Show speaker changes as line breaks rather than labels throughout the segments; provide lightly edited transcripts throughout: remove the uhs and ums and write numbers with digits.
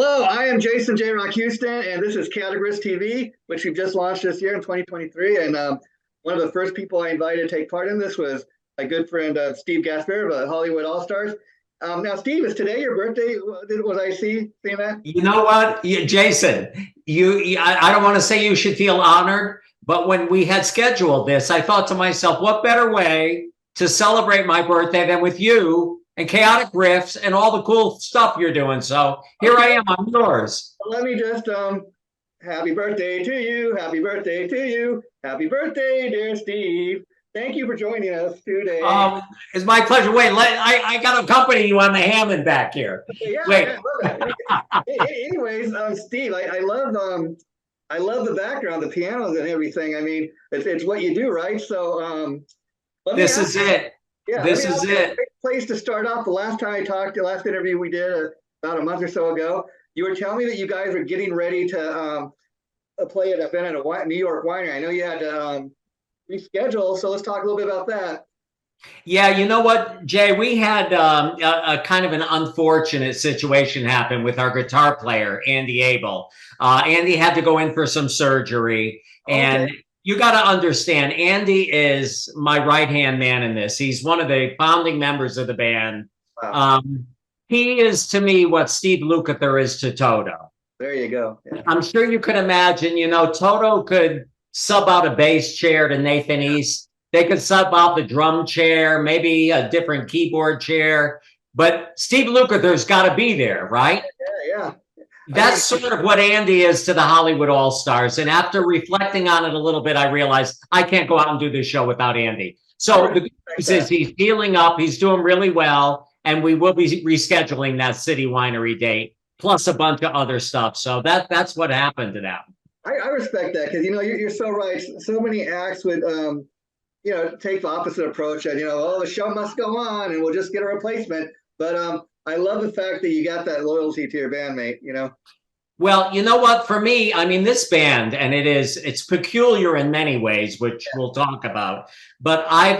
Hello, I am Jason J. Rock Houston, and this is Categories TV, which we've just launched this year in 2023. And one of the first people I invited to take part in this was my good friend Steve Gaspar of Hollywood Allstars. Now, Steve, is today your birthday? Was I seeing that?
You know what, Jason? I don't want to say you should feel honored, but when we had scheduled this, I thought to myself, what better way to celebrate my birthday than with you and chaotic riffs and all the cool stuff you're doing? So here I am. I'm yours.
Let me just happy birthday to you, happy birthday to you, happy birthday, dear Steve. Thank you for joining us today.
It's my pleasure. Wait, I got to accompany you on the Hammond back here.
Yeah,
wait.
I love that. Anyways, Steve, I love the background, the pianos and everything. I mean, it's what you do, right? So
this is it.
Yeah,
this is it.
Great place to start off. The last time I talked, the last interview we did about a month or so ago, you were telling me that you guys were getting ready to play at an event at a New York winery. I know you had to reschedule, so let's talk a little bit about that.
Yeah, you know what, Jay, we had a kind of an unfortunate situation happen with our guitar player, Andy Abel. Andy had to go in for some surgery, and you got to understand, Andy is my right-hand man in this. He's one of the founding members of the band. Wow. He is, to me, what Steve Lukather is to Toto.
There you go. Yeah.
I'm sure you could imagine, you know, Toto could sub out a bass chair to Nathan East. They could sub out the drum chair, maybe a different keyboard chair, but Steve Lukather's got to be there, right?
Yeah.
That's sort of what Andy is to the Hollywood All-Stars. And after reflecting on it a little bit, I realized I can't go out and do this show without Andy. So the good news is he's healing up. He's doing really well. And we will be rescheduling that City Winery date, plus a bunch of other stuff. So that's what happened to that.
I respect that because, you know, you're so right. So many acts would, you know, take the opposite approach and, you know, oh, the show must go on and we'll just get a replacement. But I love the fact that you got that loyalty to your bandmate, you know.
Well, you know what, for me, I mean, this band, and it's peculiar in many ways, which we'll talk about, but I'm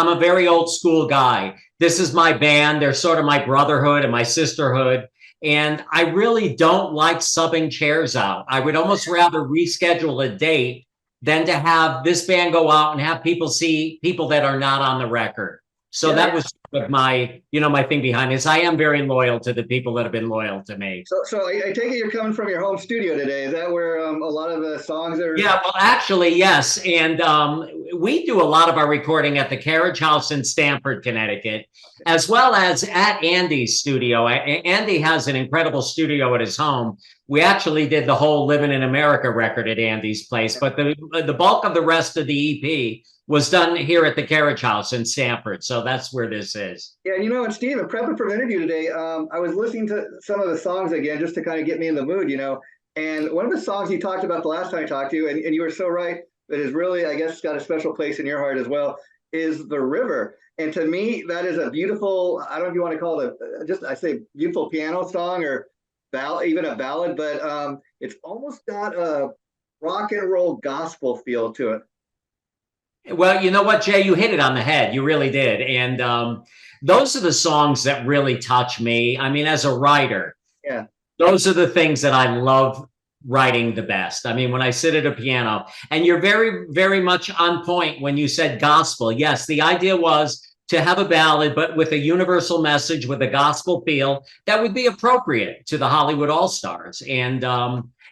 a very old school guy. This is my band. They're sort of my brotherhood and my sisterhood. And I really don't like subbing chairs out. I would almost rather reschedule a date than to have this band go out and have people see people that are not on the record. So that was sort of my, you know, my thing behind this. I am very loyal to the people that have been loyal to me.
So I take it you're coming from your home studio today. Is that where a lot of the songs are?
Yeah, well, actually, yes. And we do a lot of our recording at the Carriage House in Stamford, Connecticut, as well as at Andy's studio. Andy has an incredible studio at his home. We actually did the whole Living in America record at Andy's place, but the bulk of the rest of the EP was done here at the Carriage House in Stamford. So that's where this is.
Yeah, you know, and Steve, in prepping for the interview today, I was listening to some of the songs again, just to kind of get me in the mood, you know. And one of the songs you talked about the last time I talked to you, and you were so right, that is really, I guess, got a special place in your heart as well, is The River. And to me, that is a beautiful, I don't know if you want to call it I say beautiful piano song or even a ballad, but it's almost got a rock and roll gospel feel to it.
Well, you know what, Jay, you hit it on the head. You really did. And those are the songs that really touch me. I mean, as a writer, those are the things that I love writing the best. I mean, when I sit at a piano, and you're very, very much on point when you said gospel. Yes, the idea was to have a ballad, but with a universal message, with a gospel feel that would be appropriate to the Hollywood All-Stars. And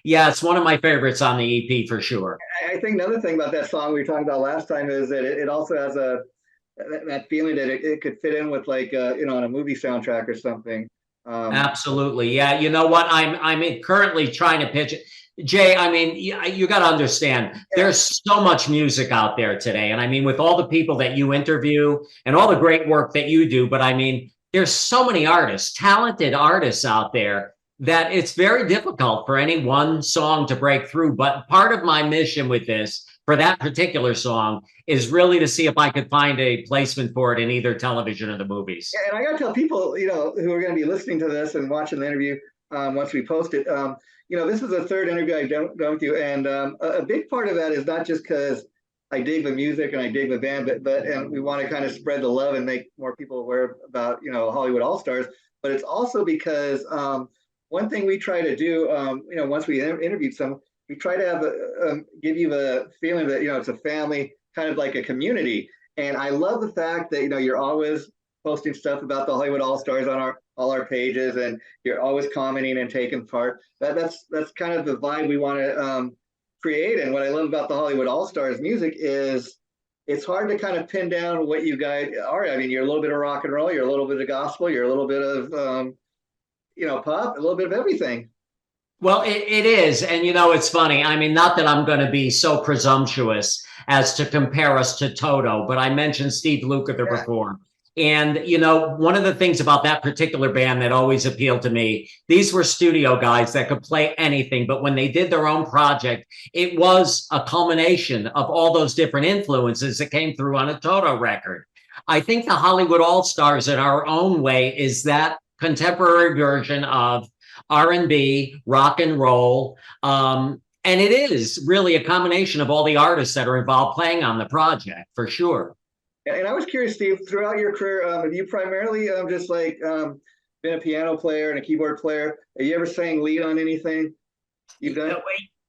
yeah, it's one of my favorites on the EP for sure.
I think another thing about that song we were talking about last time is that it also has that feeling that it could fit in with, like, you know, on a movie soundtrack or something.
Absolutely. Yeah. You know what? I'm currently trying to pitch it. Jay, I mean, you got to understand, there's so much music out there today. And I mean, with all the people that you interview and all the great work that you do, but I mean, there's so many artists, talented artists out there, that it's very difficult for any one song to break through. But part of my mission with this, for that particular song, is really to see if I could find a placement for it in either television or the movies.
Yeah, and I got to tell people, you know, who are going to be listening to this and watching the interview once we post it, you know, this is the third interview I've done with you. And a big part of that is not just because I dig the music and I dig the band, and we want to kind of spread the love and make more people aware about, you know, Hollywood All-Stars, but it's also because one thing we try to do, once we interviewed some, we try to have give you the feeling that it's a family, kind of like a community. And I love the fact that you're always posting stuff about the Hollywood All-Stars on all our pages, and you're always commenting and taking part. That's kind of the vibe we want to create. And what I love about the Hollywood All-Stars music is it's hard to kind of pin down what you guys are. I mean, you're a little bit of rock and roll, you're a little bit of gospel, you're a little bit of pop, a little bit of everything.
Well, it is. And, it's funny. I mean, not that I'm going to be so presumptuous as to compare us to Toto, but I mentioned Steve Lukather before. And, one of the things about that particular band that always appealed to me, these were studio guys that could play anything. But when they did their own project, it was a culmination of all those different influences that came through on a Toto record. I think the Hollywood All-Stars in our own way is that contemporary version of R&B, rock and roll. And it is really a combination of all the artists that are involved playing on the project, for sure.
And I was curious, Steve, throughout your career, have you primarily just been a piano player and a keyboard player? Have you ever sang lead on anything you've done?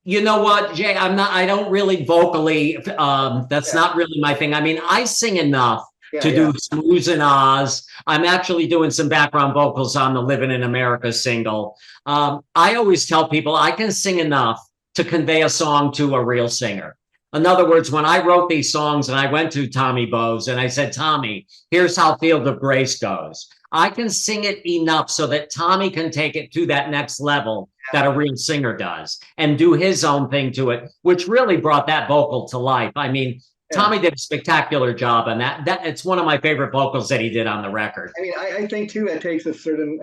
You know what, Jay, I don't really vocally, that's not really my thing. I mean, I sing enough to do some oohs and ahs. I'm actually doing some background vocals on the Living in America single. I always tell people I can sing enough to convey a song to a real singer. In other words, when I wrote these songs and I went to Tommy Bowes and I said, Tommy, here's how Field of Grace goes. I can sing it enough so that Tommy can take it to that next level that a real singer does and do his own thing to it, which really brought that vocal to life. I mean, Tommy did a spectacular job on that. It's one of my favorite vocals that he did on the record.
I mean, I think too, that takes a certain,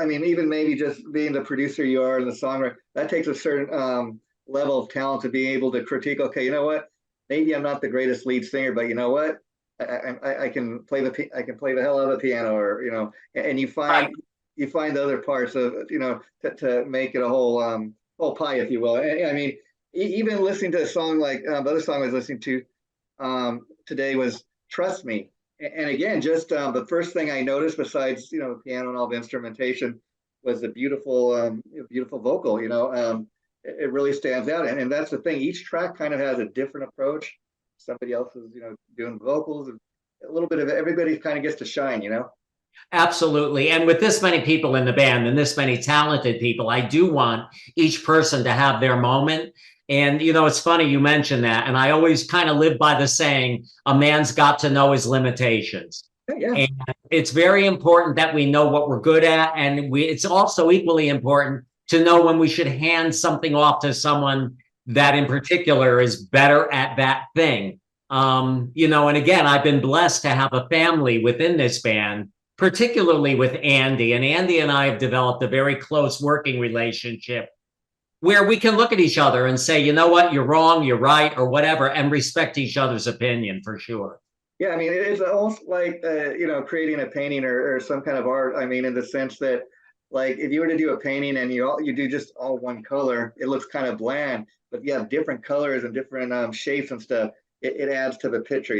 even maybe just being the producer you are and the songwriter, that takes a certain level of talent to be able to critique, okay, you know what? Maybe I'm not the greatest lead singer, but you know what? I can play the hell out of the piano, or, and you find the other parts of, to make it a whole pie, if you will. I mean, even listening to a song like the other song I was listening to today was Trust Me. And again, just the first thing I noticed besides, the piano and all the instrumentation was the beautiful vocal, it really stands out. And that's the thing. Each track kind of has a different approach. Somebody else is, doing vocals, and a little bit of everybody kind of gets to shine,
Absolutely. And with this many people in the band and this many talented people, I do want each person to have their moment. And, it's funny you mentioned that. And I always kind of live by the saying, a man's got to know his limitations.
Yeah.
And it's very important that we know what we're good at. And it's also equally important to know when we should hand something off to someone that in particular is better at that thing. And again, I've been blessed to have a family within this band, particularly with Andy. And Andy and I have developed a very close working relationship where we can look at each other and say, you know what, you're wrong, you're right, or whatever, and respect each other's opinion, for sure.
Yeah, I mean, it's almost like, creating a painting or some kind of art. I mean, in the sense that, like, if you were to do a painting and you do just all one color, it looks kind of bland. But if you have different colors and different shapes and stuff, it adds to the picture,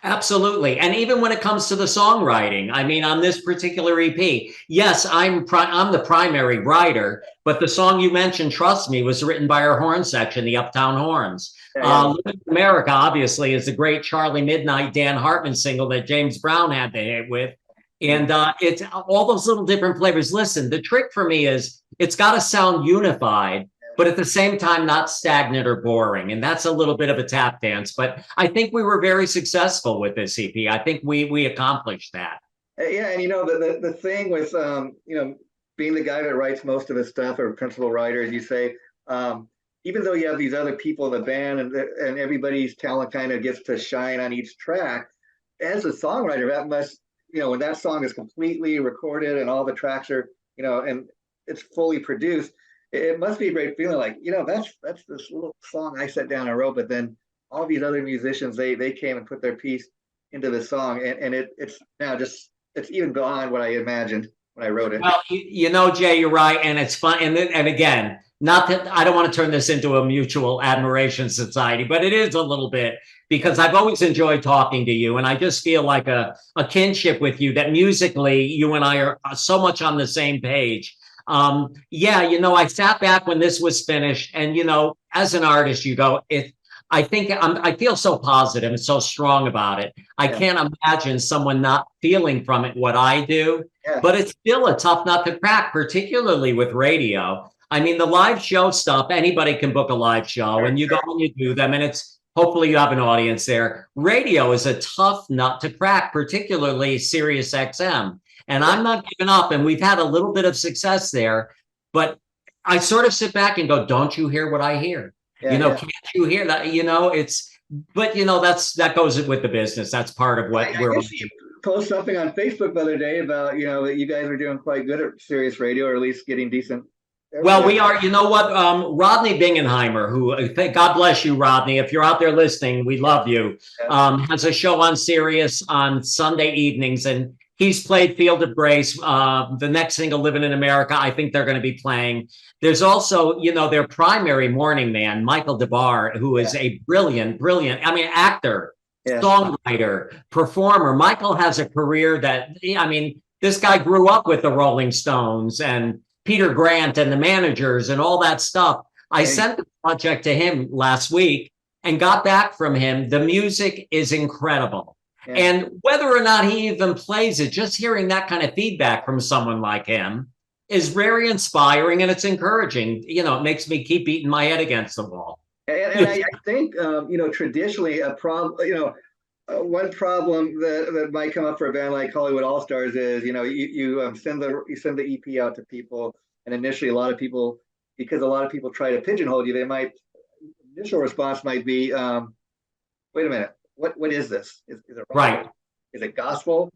Absolutely. And even when it comes to the songwriting, I mean, on this particular EP, yes, I'm the primary writer, but the song you mentioned, Trust Me, was written by our horn section, the Uptown Horns. Living in America, obviously, is the great Charlie Midnight, Dan Hartman single that James Brown had the hit with. And it's all those little different flavors. Listen, the trick for me is it's got to sound unified, but at the same time, not stagnant or boring. And that's a little bit of a tap dance. But I think we were very successful with this EP. I think we accomplished that.
Yeah, and the thing with being the guy that writes most of his stuff, or principal writer, as you say, even though you have these other people in the band and everybody's talent kind of gets to shine on each track, as a songwriter, that must, when that song is completely recorded and all the tracks are, and it's fully produced, it must be a great feeling. Like, that's this little song I sat down and wrote, but then all these other musicians, they came and put their piece into the song, and it's now just, it's even beyond what I imagined when I wrote it.
Well, Jay, you're right, and it's fun. And again, not that I don't want to turn this into a mutual admiration society, but it is a little bit, because I've always enjoyed talking to you, and I just feel like a kinship with you, that musically you and I are so much on the same page. Yeah, I sat back when this was finished, and as an artist, you go, I feel so positive and so strong about it. I
Yeah.
can't imagine someone not feeling from it what I do,
Yeah.
but it's still a tough nut to crack, particularly with radio. I mean, the live show stuff, anybody can book a live show, and you go and you do them, and it's hopefully you have an audience there. Radio is a tough nut to crack, particularly Sirius XM. And I'm not giving up, and we've had a little bit of success there, but I sort of sit back and go, don't you hear what I hear?
Yeah.
Can't you hear that? But that goes with the business. That's part of what
I
we're.
guess you post something on Facebook the other day about, that you guys are doing quite good at Sirius Radio, or at least getting decent.
Well, we are, you know what, Rodney Bingenheimer, who, God bless you, Rodney, if you're out there listening, we love you, has a show on Sirius on Sunday evenings, and he's played Field of Grace. The next single, Living in America, I think they're going to be playing. There's also, their primary morning man, Michael DeBar, who is a brilliant, actor, songwriter, performer. Michael has a career that, this guy grew up with the Rolling Stones and Peter Grant and the Managers and all that stuff. I sent the project to him last week and got back from him. The music is incredible. Yeah. And whether or not he even plays it, just hearing that kind of feedback from someone like him is very inspiring, and it's encouraging. It makes me keep beating my head against the wall.
And I think, traditionally a problem, one problem that might come up for a band like Hollywood Allstars is, you send the EP out to people, and initially a lot of people try to pigeonhole you. Initial response might be, wait a minute, what is this? Is it
right?
Is it gospel?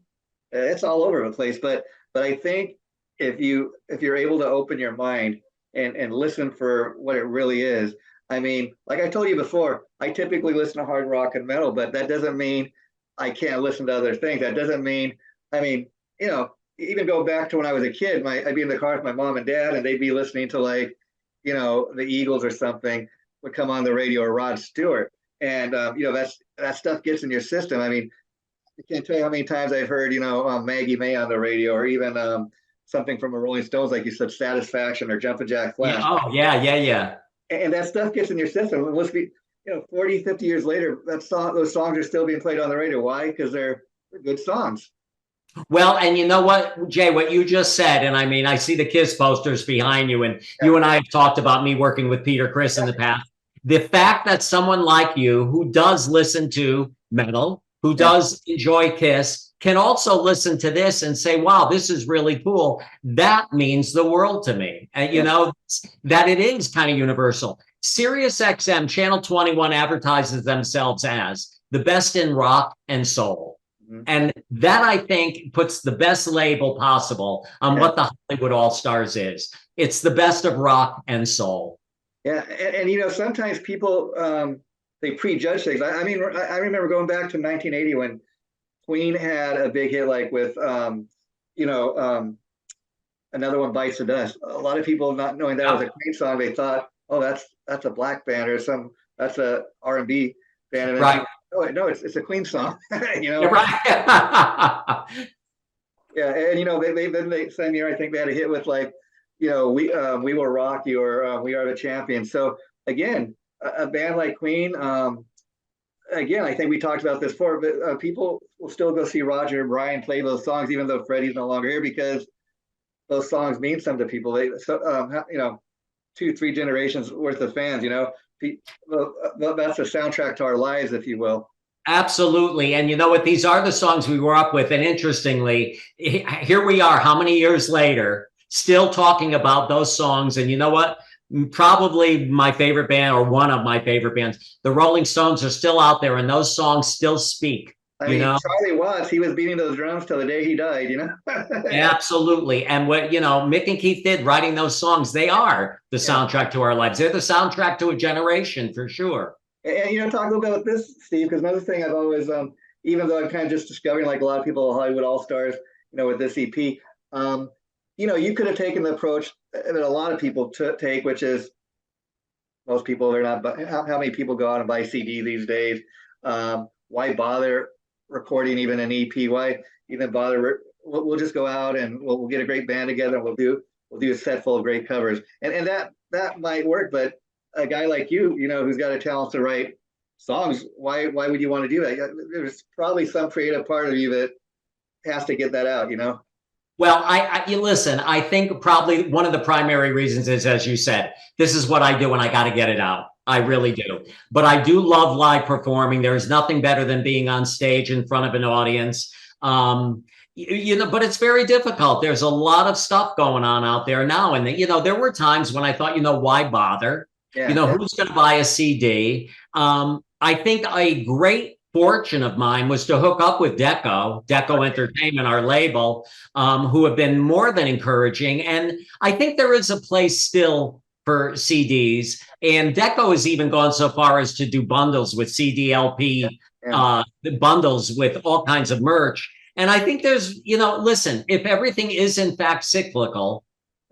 It's all over the place. But I think if you're able to open your mind and listen for what it really is. I mean, like I told you before, I typically listen to hard rock and metal, but that doesn't mean I can't listen to other things. That doesn't mean, even go back to when I was a kid, I'd be in the car with my mom and dad, and they'd be listening to the Eagles or something would come on the radio, or Rod Stewart. And, that stuff gets in your system. I mean, I can't tell you how many times I've heard, Maggie May on the radio, or even something from the Rolling Stones, like you said, Satisfaction or Jumpin' Jack Flash.
Yeah. Oh, yeah.
And that stuff gets in your system. And let's be, 40, 50 years later, those songs are still being played on the radio. Why? Because they're good songs.
Well, and you know what, Jay, what you just said, and I see the KISS posters behind you, and you and I have talked about me working with Peter Criss in the past. The fact that someone like you, who does listen to metal, who does enjoy KISS, can also listen to this and say, wow, this is really cool. That means the world to me. And that it is kind of universal. Sirius XM Channel 21 advertises themselves as the best in rock and soul. Mm-hmm. And that, I think, puts the best label possible on what the Hollywood Allstars is. It's the best of rock and soul.
Yeah. And sometimes people, they prejudge things. I remember going back to 1980 when Queen had a big hit, like with, Another One Bites the Dust. A lot of people, not knowing that was a Queen song, they thought, oh, that's a black band, or that's a R&B band. And
right.
No, it's a Queen song.
You're right.
Yeah, and they same year I think they had a hit with We Will Rock You, or We Are the Champions. So again, a band like Queen. Again, I think we talked about this before, but people will still go see Roger and Brian play those songs, even though Freddie's no longer here, because those songs mean something to people. 2-3 generations worth of fans. That's a soundtrack to our lives, if you will.
Absolutely. And you know what? These are the songs we grew up with. And interestingly, here we are, how many years later, still talking about those songs. And you know what? Probably my favorite band, or one of my favorite bands, the Rolling Stones, are still out there, and those songs still speak.
Charlie Watts, he was beating those drums till the day he died,
Absolutely. And what, Mick and Keith did, writing those songs, they are the soundtrack to our lives. They're the soundtrack to a generation, for sure.
And, talk a little bit about this, Steve, because another thing I've always, even though I'm kind of just discovering, like a lot of people, Hollywood Allstars, with this EP, you could have taken the approach that a lot of people take, which is most people are not, but how many people go out and buy CD these days? Why bother recording even an EP? Why even bother? We'll just go out and we'll get a great band together, and we'll we'll do a set full of great covers, and that might work. But a guy like you know, who's got a talent to write songs, why would you want to do that? There's probably some creative part of you that has to get that out, you know.
Well, you listen, I think probably one of the primary reasons is, as you said, this is what I do and I got to get it out. I really do. But I do love live performing. There's nothing better than being on stage in front of an audience. You know, but it's very difficult. There's a lot of stuff going on out there now. And, you know, there were times when I thought, you know, why bother?
Yeah,
you know, who's going to buy a CD? I think a great fortune of mine was to hook up with Deco Entertainment, our label, who have been more than encouraging. And I think there is a place still for CDs. And Deco has even gone so far as to do bundles with CD, LP, bundles with all kinds of merch. And I think there's, you know, listen, if everything is in fact cyclical,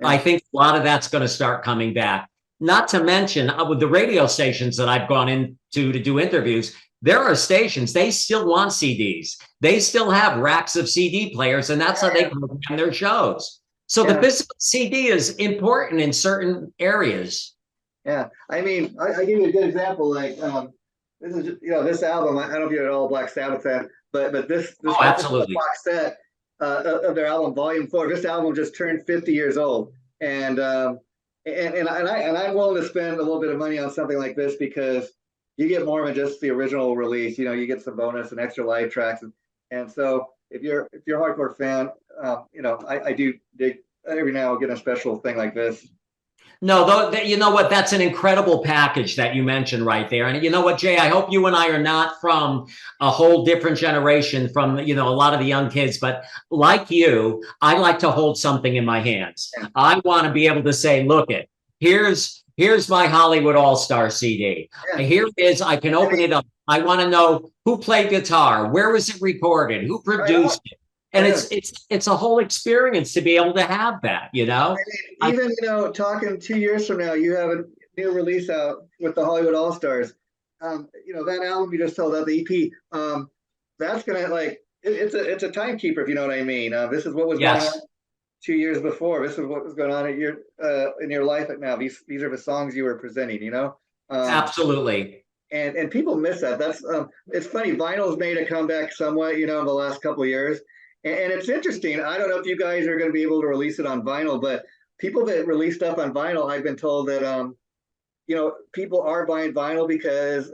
I think a lot of that's going to start coming back. Not to mention with the radio stations that I've gone into to do interviews, there are stations, they still want CDs. They still have racks of CD players, and that's how they program their shows. So the physical CD is important in certain areas.
Yeah, I mean, I give you a good example. Like, this is, you know, this album. I don't know if you're an all Black Sabbath fan, but this
absolutely
box set of their album, Volume 4. This album just turned 50 years old, and I'm willing to spend a little bit of money on something like this because you get more than just the original release. You know, you get some bonus and extra live tracks, and so if you're a hardcore fan, you know, I do dig every now and get a special thing like this.
No, though, you know what? That's an incredible package that you mentioned right there. And you know what, Jay? I hope you and I are not from a whole different generation from, you know, a lot of the young kids. But like you, I like to hold something in my hands. I want to be able to say, look, here's my Hollywood All-Star CD. Here it is. I can open it up. I want to know who played guitar, where was it recorded, who produced it. And it's a whole experience to be able to have that, you know.
I mean, even you know, talking 2 years from now, you have a new release out with the Hollywood Allstars. You know, that album you just told out, the EP. That's gonna like it's a timekeeper, if you know what I mean. This is what was going on 2 years before. This is what was going on at in your life now. These are the songs you were presenting, you know.
Absolutely.
And people miss that. That's it's funny. Vinyl's made a comeback somewhat, you know, in the last couple of years. And it's interesting. I don't know if you guys are going to be able to release it on vinyl, but people that release stuff on vinyl, I've been told that, you know, people are buying vinyl because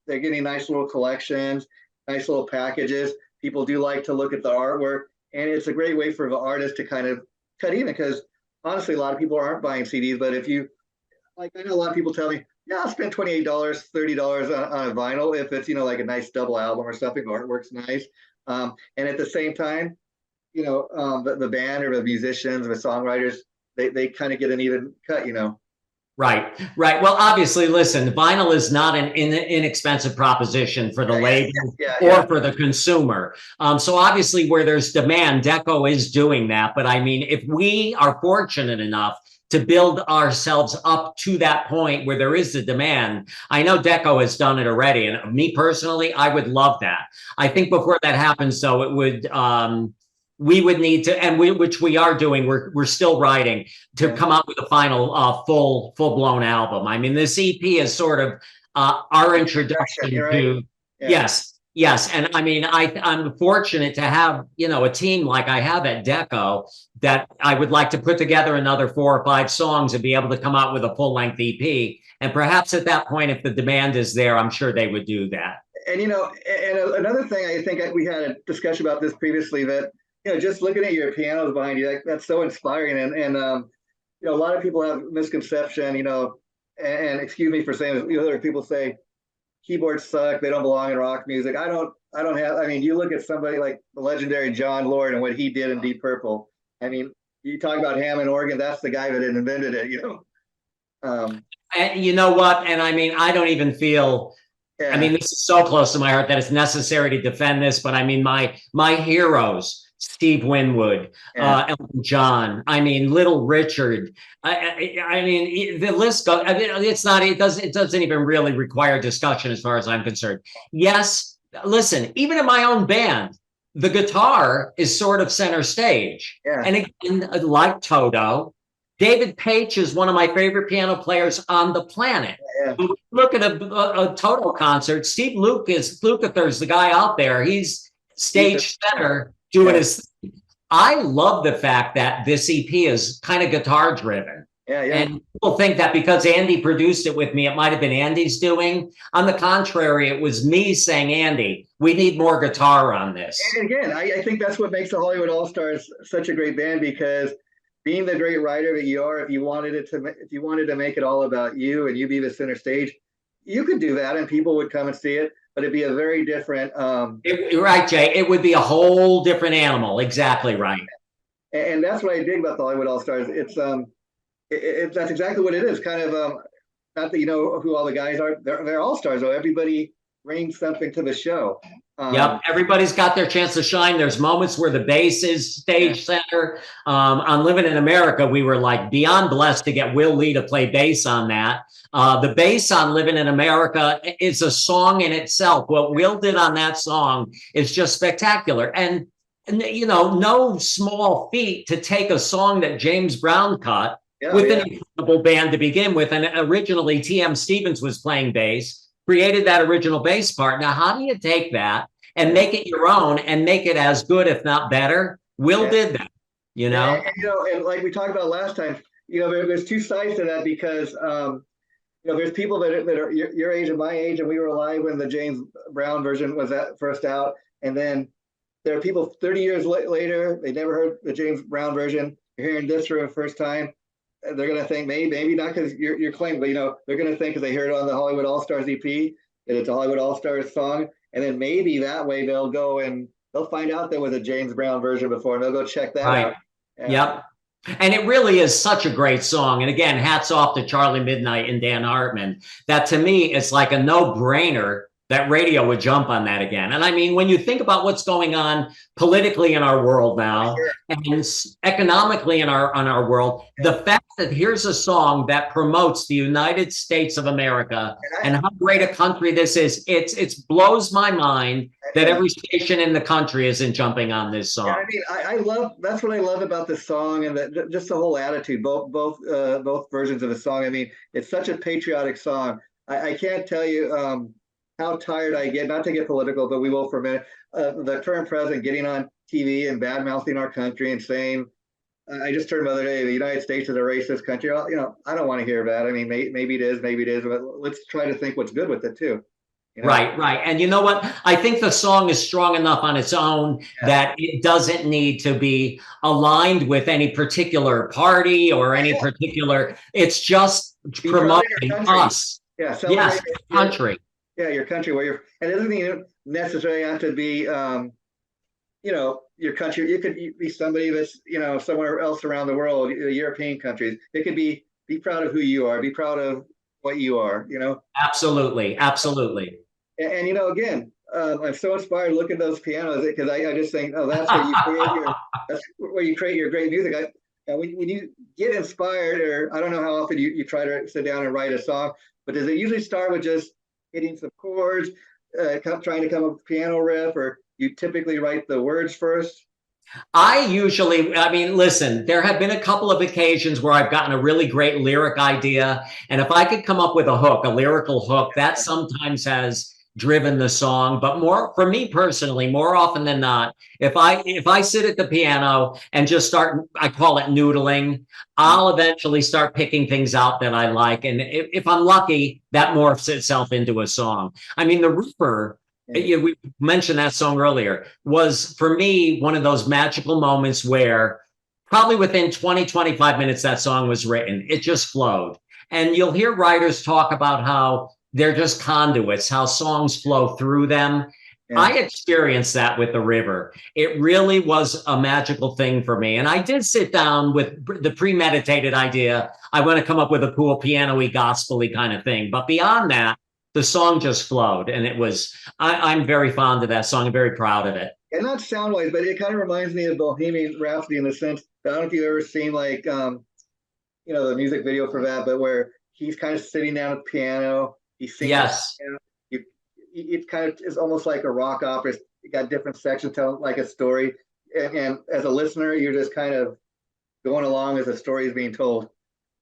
they're getting nice little collections, nice little packages. People do like to look at the artwork, and it's a great way for the artist to kind of cut even because honestly, a lot of people aren't buying CDs. But if you, like, I know a lot of people tell me, yeah, I'll spend $28, $30 on a vinyl if it's, you know, like a nice double album or something. The artwork's nice. And at the same time, you know, the band or the musicians or the songwriters, they kind of get an even cut, you know.
Right. Well, obviously, listen, vinyl is not an inexpensive proposition for the label or for the consumer. So obviously where there's demand, Deco is doing that. But I mean, if we are fortunate enough to build ourselves up to that point where there is the demand. I know Deco has done it already. And me personally, I would love that. I think before that happens, though, it would, we would need to, and which we are doing, we're still writing to come out with a final full blown album. I mean, this EP is sort of our introduction to, Yes. And I mean, I'm fortunate to have, you know, a team like I have at Deco that I would like to put together another 4 or 5 songs and be able to come out with a full length EP. And perhaps at that point, if the demand is there, I'm sure they would do that.
And, you know, and another thing, I think we had a discussion about this previously, that, you know, just looking at your pianos behind you, that's so inspiring. And you know, a lot of people have misconception, you know, and excuse me for saying, you know, other people say, keyboards suck, they don't belong in rock music. I don't have, I mean, you look at somebody like the legendary John Lord and what he did in Deep Purple. I mean, you talk about Hammond organ, that's the guy that invented it, you know.
And you know what? And I mean, I don't even feel, I mean, this is so close to my heart that it's necessary to defend this, but I mean, my heroes, Steve Winwood, Elton John, I mean, Little Richard. I mean, the list goes. I mean, it doesn't even really require discussion as far as I'm concerned. Yes, listen, even in my own band, the guitar is sort of center stage. And again, like Toto, David Paich is one of my favorite piano players on the planet.
Yeah.
When we look at a total concert, Steve Lukather is the guy out there. He's stage center doing his thing. I love the fact that this EP is kind of guitar driven.
Yeah, yeah.
And people think that because Andy produced it with me, it might have been Andy's doing. On the contrary, it was me saying, Andy, we need more guitar on this.
And again, I think that's what makes the Hollywood Allstars such a great band, because being the great writer that you are, if you wanted to make it all about you and you be the center stage, you could do that and people would come and see it, but it'd be a very different.
You're right, Jay. It would be a whole different animal. Exactly right.
And that's what I dig about the Hollywood Allstars. That's exactly what it is. Kind of not that you know who all the guys are. They're all stars though. Everybody brings something to the show.
Yep, everybody's got their chance to shine. There's moments where the bass is stage center. On Living in America, we were like beyond blessed to get Will Lee to play bass on that. The bass on Living in America is a song in itself. What Will did on that song is just spectacular. And you know, no small feat to take a song that James Brown cut with an incredible band to begin with. And originally T.M. Stevens was playing bass, created that original bass part. Now, how do you take that and make it your own and make it as good, if not better? Will did that, you know?
And like we talked about last time, you know, there's two sides to that, because, you know, there's people that are your age and my age, and we were alive when the James Brown version was first out. And then there are people 30 years later, they never heard the James Brown version. You're hearing this for the first time. They're going to think maybe not because you're claiming, but, you know, they're going to think because they heard it on the Hollywood Allstars EP that it's a Hollywood Allstars song. And then maybe that way they'll go and they'll find out there was a James Brown version before, and they'll go check that out.
Yep. And it really is such a great song. And again, hats off to Charlie Midnight and Dan Hartman. That to me, it's like a no-brainer that radio would jump on that again. And I mean, when you think about what's going on politically in our world now and economically in our world, the fact that here's a song that promotes the United States of America and how great a country this is, it blows my mind that every station in the country isn't jumping on this song.
I mean, I love, that's what I love about this song, and just the whole attitude, both versions of the song. I mean, it's such a patriotic song. I can't tell you how tired I get, not to get political, but we will for a minute, the current president getting on TV and bad-mouthing our country and saying, I just heard the other day, the United States is a racist country. You know, I don't want to hear that. I mean, maybe it is, but let's try to think what's good with it too. You know? Right.
And you know what? I think the song is strong enough on its own that it doesn't need to be aligned with any particular party or any particular, it's just promoting us.
Yeah.
Yes, country.
Yeah, your country, where you're, and it doesn't even necessarily have to be, you know, your country. You could be somebody that's, you know, somewhere else around the world, European countries. It could be proud of who you are, be proud of what you are, you know?
Absolutely.
And you know, again, I'm so inspired to look at those pianos, because I just think, oh, that's where you create your great music. And when you get inspired, or I don't know how often you try to sit down and write a song, but does it usually start with just hitting some chords, trying to come up with a piano riff, or you typically write the words first?
I mean, listen, there have been a couple of occasions where I've gotten a really great lyric idea. And if I could come up with a hook, a lyrical hook, that sometimes has driven the song. But more for me personally, more often than not, if I sit at the piano and just start, I call it noodling, I'll eventually start picking things out that I like. And if I'm lucky, that morphs itself into a song. I mean, the Ripper, we mentioned that song earlier, was for me one of those magical moments where probably within 20-25 minutes that song was written. It just flowed. And you'll hear writers talk about how they're just conduits, how songs flow through them. I experienced that with The River. It really was a magical thing for me. And I did sit down with the premeditated idea, I want to come up with a cool piano-y, gospel-y kind of thing. But beyond that, the song just flowed. And it was, I'm very fond of that song. I'm very proud of it.
And not sound-wise, but it kind of reminds me of Bohemian Rhapsody in the sense, I don't know if you've ever seen, like, you know, the music video for that, but where he's kind of sitting down at the piano, he's singing.
Yes.
It kind of is almost like a rock opera. You got different sections telling like a story. And as a listener, you're just kind of going along as the story is being told.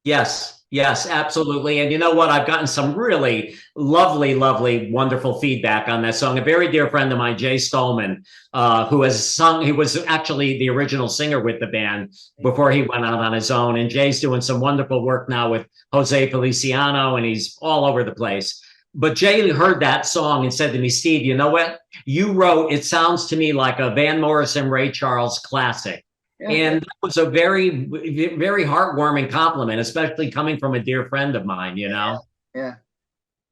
Yes, yes, absolutely. And you know what? I've gotten some really lovely, lovely, wonderful feedback on that song. A very dear friend of mine, Jay Stallman, who has sung, he was actually the original singer with the band before he went out on his own. And Jay's doing some wonderful work now with Jose Feliciano, and he's all over the place. But Jay heard that song and said to me, Steve, you know what? You wrote, it sounds to me like a Van Morrison, Ray Charles classic.
Yeah.
And that was a very, very heartwarming compliment, especially coming from a dear friend of mine, you know?
Yeah.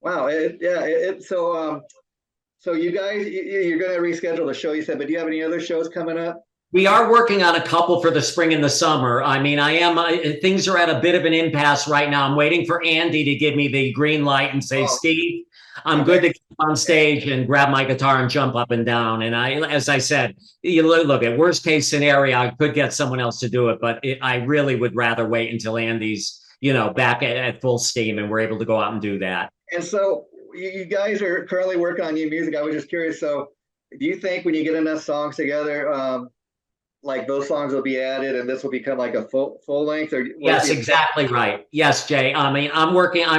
Wow. So you guys, you're going to reschedule the show, you said, but do you have any other shows coming up?
We are working on a couple for the spring and the summer. I mean, things are at a bit of an impasse right now. I'm waiting for Andy to give me the green light and say, Steve, I'm good to get on stage and grab my guitar and jump up and down. And as I said, you look at worst case scenario, I could get someone else to do it, but I really would rather wait until Andy's, back at full steam and we're able to go out and do that.
And so you guys are currently working on new music. I was just curious. So do you think when you get enough songs together, like those songs will be added and this will become like a full length? Or
yes, exactly right. Yes, Jay. I mean, I'm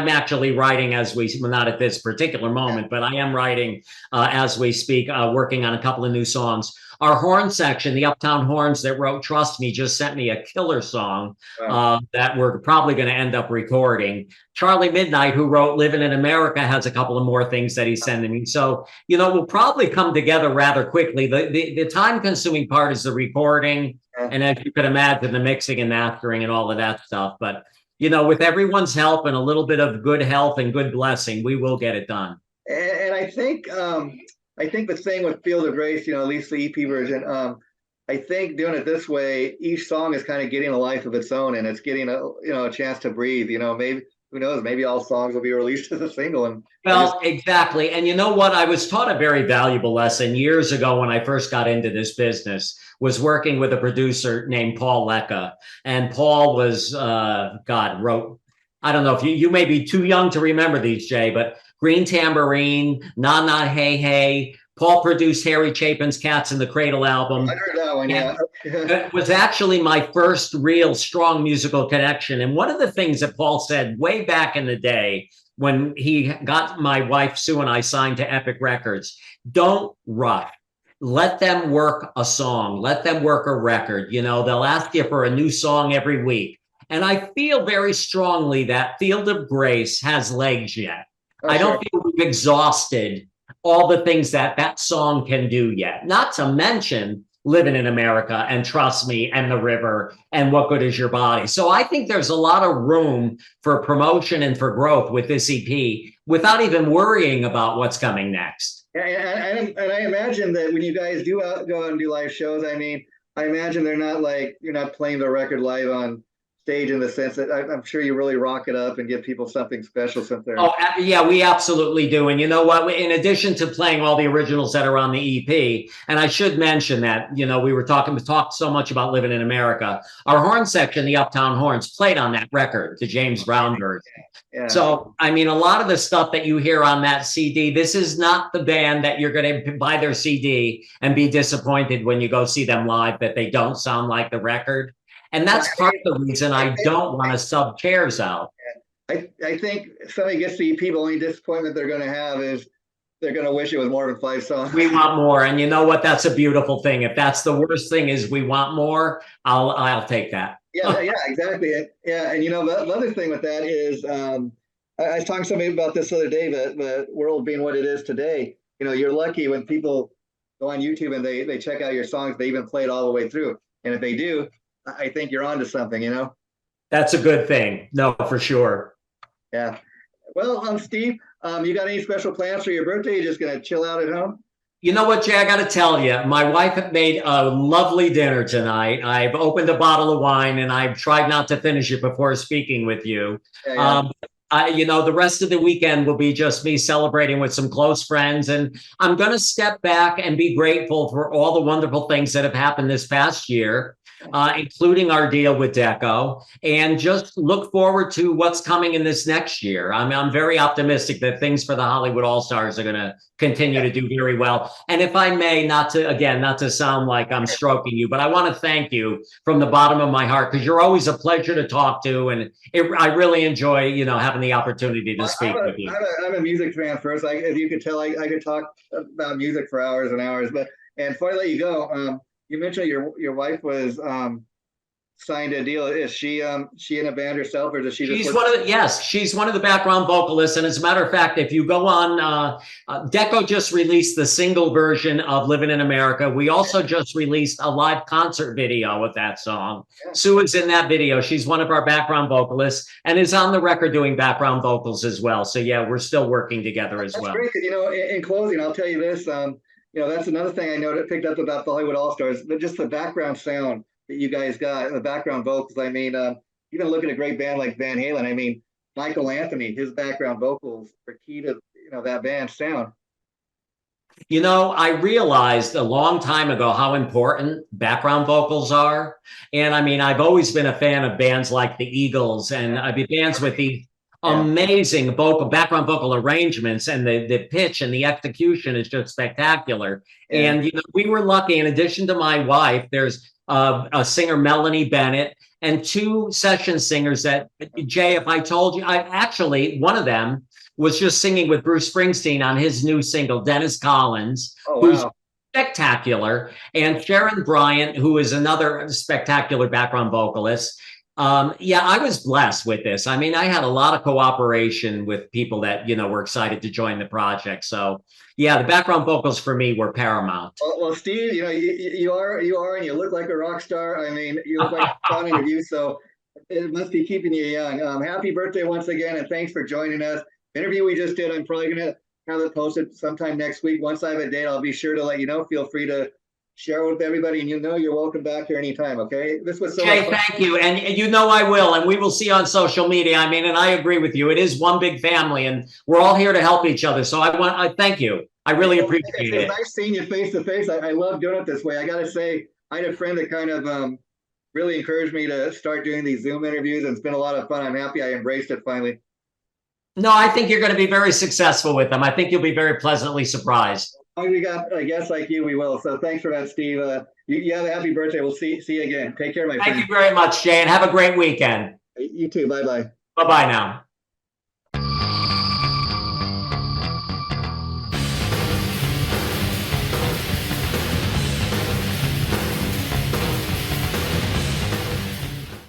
actually writing well, not at this particular moment, but I am writing as we speak, working on a couple of new songs. Our horn section, the Uptown Horns that wrote Trust Me, just sent me a killer song that we're probably going to end up recording. Charlie Midnight, who wrote Living in America, has a couple of more things that he's sending me. So, we'll probably come together rather quickly. The time-consuming part is the recording, and as you could imagine, the mixing and mastering and all of that stuff. But, with everyone's help and a little bit of good health and good blessing, we will get it done.
And I think the thing with Field of Grace, at least the EP version, I think doing it this way, each song is kind of getting a life of its own, and it's getting a chance to breathe. Maybe, who knows? Maybe all songs will be released as a single.
Exactly. And you know what? I was taught a very valuable lesson years ago when I first got into this business. Was working with a producer named Paul Lecca, and Paul was wrote. I don't know if you may be too young to remember these, Jay, but Green Tambourine, Na Na Hey Hey. Paul produced Harry Chapin's Cats in the Cradle album.
I heard that one, yeah.
It was actually my first real strong musical connection. And one of the things that Paul said way back in the day when he got my wife, Sue, and I signed to Epic Records, don't rush. Let them work a song. Let them work a record. They'll ask you for a new song every week. And I feel very strongly that Field of Grace has legs yet. I don't feel we've exhausted all the things that song can do yet. Not to mention Living in America and Trust Me and The River and What Good Is Your Body. So I think there's a lot of room for promotion and for growth with this EP without even worrying about what's coming next.
And I imagine that when you guys do go out and do live shows, I mean, I imagine they're not like, you're not playing the record live on stage in the sense that I'm sure you really rock it up and give people something special since they're.
Oh, yeah, we absolutely do. And you know what? In addition to playing all the originals that are on the EP, and I should mention that, we talked so much about Living in America. Our horn section, the Uptown Horns, played on that record, the James Brown version. Yeah. So, I mean, a lot of the stuff that you hear on that CD, this is not the band that you're going to buy their CD and be disappointed when you go see them live that they don't sound like the record. And that's part of the reason I don't want to sub chairs out.
I think if somebody gets the EP, the only disappointment they're going to have is they're going to wish it was more than 5 songs.
We want more. And you know what? That's a beautiful thing. If that's the worst thing is we want more, I'll take that.
Yeah, exactly. Yeah. And the other thing with that is I was talking to somebody about this the other day, the world being what it is today, you're lucky when people go on YouTube and they check out your songs, they even play it all the way through. And if they do, I think you're onto something,
That's a good thing. No, for sure.
Yeah. Well, Steve, you got any special plans for your birthday? You're just going to chill out at home?
You know what, Jay, I got to tell you, my wife made a lovely dinner tonight. I've opened a bottle of wine and I've tried not to finish it before speaking with you. Yeah. the rest of the weekend will be just me celebrating with some close friends. And I'm going to step back and be grateful for all the wonderful things that have happened this past year, including our deal with Deco, and just look forward to what's coming in this next year. I'm very optimistic that things for the Hollywood All-Stars are going to continue to do very well. And if I may, not to sound like I'm stroking you, but I want to thank you from the bottom of my heart, because you're always a pleasure to talk to. And I really enjoy, having the opportunity to speak with you.
I'm a music fan first. As you could tell, I could talk about music for hours and hours. And before I let you go, you mentioned your wife was signed a deal. Is she in a band herself, or does she just
she's one of the background vocalists. And as a matter of fact, if you go on, Deco just released the single version of Living in America. We also just released a live concert video with that song. Yeah. Sue is in that video. She's one of our background vocalists and is on the record doing background vocals as well. So yeah, we're still working together as well.
Great. In closing, I'll tell you this, that's another thing I picked up about the Hollywood All-Stars, but just the background sound that you guys got, the background vocals. I mean, even look at a great band like Van Halen. I mean, Michael Anthony, his background vocals are key to that band's sound.
I realized a long time ago how important background vocals are. And I mean, I've always been a fan of bands like the Eagles, and I've been bands with the amazing background vocal arrangements, and the pitch and the execution is just spectacular. Yeah. And we were lucky. In addition to my wife, there's a singer, Melanie Bennett, and two session singers that, Jay, if I told you, one of them was just singing with Bruce Springsteen on his new single, Dennis Collins, who's spectacular, and Sharon Bryant, who is another spectacular background vocalist. I was blessed with this. I mean, I had a lot of cooperation with people that, were excited to join the project. So yeah, the background vocals for me were paramount.
Well, Steve, you are, and you look like a rock star. I mean, you look like a fun interview, so it must be keeping you young. Happy birthday once again, and thanks for joining us. The interview we just did, I'm probably going to have it posted sometime next week. Once I have a date, I'll be sure to let you know. Feel free to share with everybody, and you're welcome back here anytime. Okay, this was so
Jay, thank you, and I will, and we will see on social media. I mean, and I agree with you. It is one big family, and we're all here to help each other. So I thank you. I really appreciate it.
It's nice seeing you face to face. I love doing it this way. I got to say, I had a friend that kind of really encouraged me to start doing these Zoom interviews, and it's been a lot of fun. I'm happy I embraced it finally.
No, I think you're going to be very successful with them. I think you'll be very pleasantly surprised.
Oh, we got a guest like you, we will. So thanks for that, Steve. You have a happy birthday. We'll see you again. Take care, my friend.
Thank you very much, Jay, and have a great weekend.
You too. Bye-bye.
Bye-bye now.